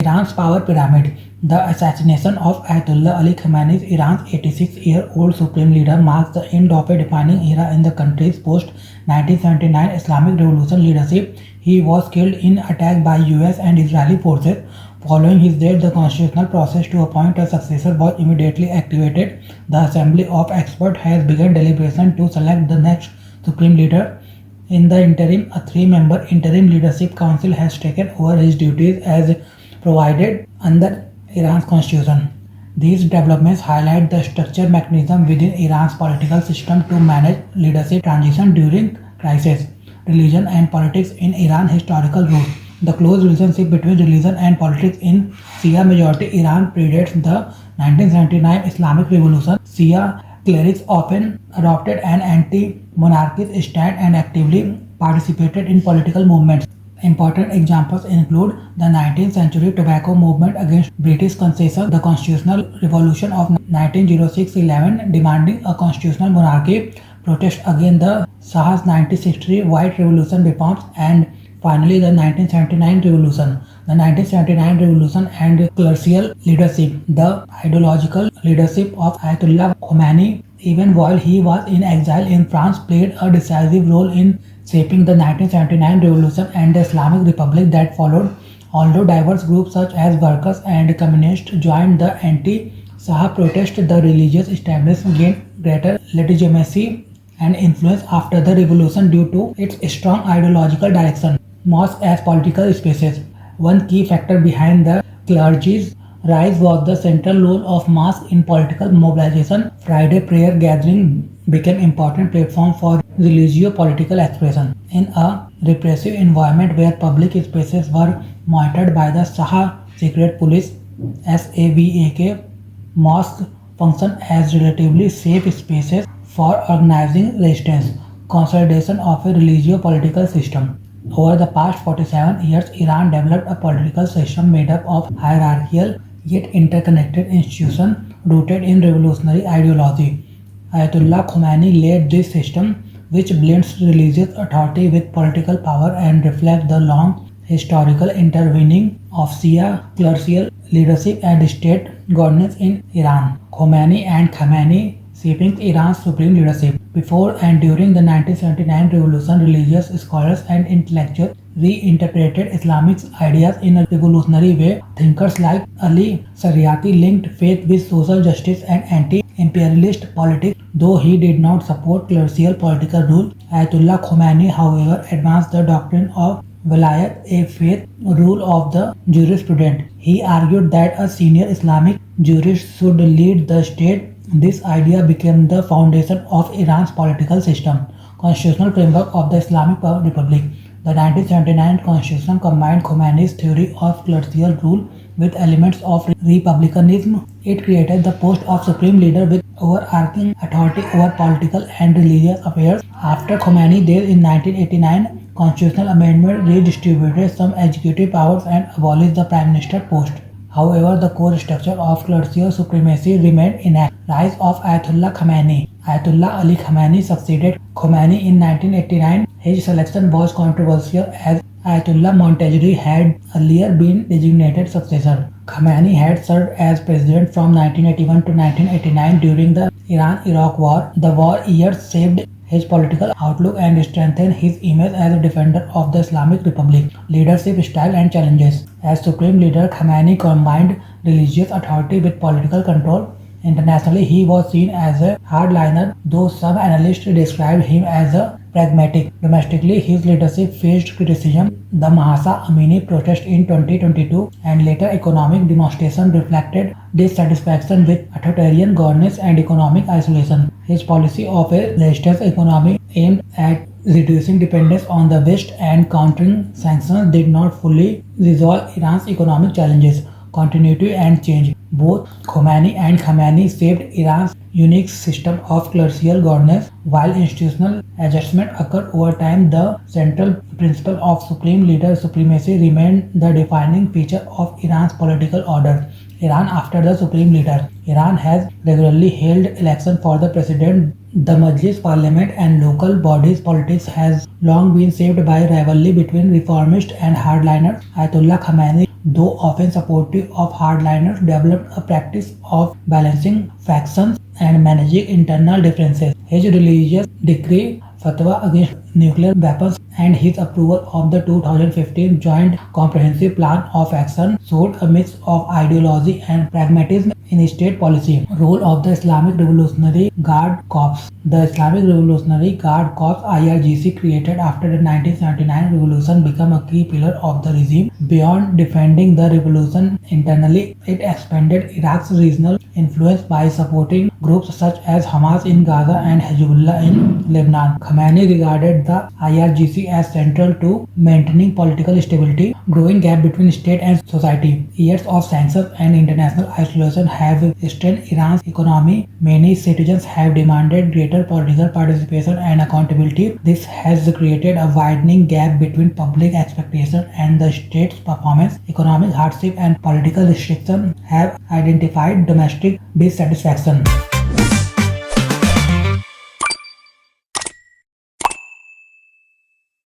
Iran's power pyramid. The assassination of Ayatollah Ali Khamenei, Iran's 86-year-old supreme leader, marks the end of a defining era in the country's post-1979 Islamic Revolution leadership. He was killed in attack by US and Israeli forces. Following his death, the constitutional process to appoint a successor was immediately activated. The Assembly of Experts has begun deliberation to select the next supreme leader. In the interim, a three-member interim leadership council has taken over his duties as provided under Iran's constitution. These developments highlight the structured mechanism within Iran's political system to manage leadership transition during crisis. Religion and politics in Iran. Historical roots. The close relationship between religion and politics in Shia-majority Iran predates the 1979 Islamic Revolution. Shia clerics often adopted an anti-monarchist stand and actively participated in political movements. Important examples include the 19th century tobacco movement against British concession, the constitutional revolution of 1906-11 demanding a constitutional monarchy, protest against the Shah's 1963 White Revolution reforms, and finally the 1979 revolution. The 1979 revolution and clerical leadership. The ideological leadership of Ayatollah Khomeini, even while he was in exile in France, played a decisive role in shaping the 1979 revolution and the Islamic Republic that followed. Although diverse groups such as workers and communists joined the anti-Shah protest, the religious establishment gained greater legitimacy and influence after the revolution due to its strong ideological direction. Mosques as political spaces. One key factor behind the clergy's rise was the central role of mosques in political mobilization. Friday prayer gathering became important platform for religio-political expression. In a repressive environment where public spaces were monitored by the Shah secret police (SAVAK), mosques function as relatively safe spaces for organizing resistance, consolidation of a religio-political system. Over the past 47 years, Iran developed a political system made up of hierarchical yet interconnected institutions rooted in revolutionary ideology. Ayatollah Khomeini led this system, which blends religious authority with political power and reflects the long historical intervening of Shia clerical leadership and state governance in Iran. Khomeini and Khamenei shaping Iran's supreme leadership. Before and during the 1979 revolution, religious scholars and intellectuals reinterpreted Islamic ideas in a revolutionary way. Thinkers like Ali Shariati linked faith with social justice and anti-imperialist politics. Though he did not support clerical political rule, Ayatollah Khomeini, however, advanced the doctrine of Vilayat, a faith rule of the jurisprudence. He argued that a senior Islamic jurist should lead the state. This idea became the foundation of Iran's political system. Constitutional framework of the Islamic Republic. The 1979 constitution combined Khomeini's theory of clerical rule with elements of republicanism. It created the post of supreme leader with overarching authority over political and religious affairs. After Khomeini's death in 1989, constitutional amendment redistributed some executive powers and abolished the prime minister post. However, the core structure of clerical supremacy remained intact. Rise of Ayatollah Khamenei. Ayatollah Ali Khamenei succeeded Khomeini in 1989. His selection was controversial as Ayatollah Montazeri had earlier been designated successor. Khamenei had served as president from 1981 to 1989 during the Iran-Iraq War. The war years shaped his political outlook and strengthened his image as a defender of the Islamic Republic. Leadership style and challenges. As supreme leader, Khamenei combined religious authority with political control. Internationally, he was seen as a hardliner, though some analysts described him as a pragmatic. Domestically, his leadership faced criticism. The Mahsa Amini protest in 2022 and later economic demonstration reflected dissatisfaction with authoritarian governance and economic isolation. His policy of a resistance economy aimed at reducing dependence on the West and countering sanctions did not fully resolve Iran's economic challenges. Continuity and change. Both Khomeini and Khamenei shaped Iran's unique system of clerical governance. While institutional adjustment occurred over time, the central principle of supreme leader supremacy remained the defining feature of Iran's political order. Iran after the supreme leader. Iran has regularly held elections for the president. The Majlis, parliament and local bodies politics has long been shaped by rivalry between reformists and hardliners. Ayatollah Khamenei though often supportive of hardliners, developed a practice of balancing factions and managing internal differences. His religious decree fatwa against nuclear weapons and his approval of the 2015 Joint Comprehensive Plan of Action showed a mix of ideology and pragmatism in state policy. Role of the Islamic Revolutionary Guard Corps. The Islamic Revolutionary Guard Corps (IRGC), created after the 1979 revolution, became a key pillar of the regime. Beyond defending the revolution internally, it expanded Iraq's regional influence by supporting groups such as Hamas in Gaza and Hezbollah in Lebanon. Khamenei regarded the IRGC as central to maintaining political stability. Growing gap between state and society. Years of sanctions and international isolation have strained Iran's economy. Many citizens have demanded greater political participation and accountability. This has created a widening gap between public expectation and the state's performance. Economic hardship and political restriction have identified domestic dissatisfaction.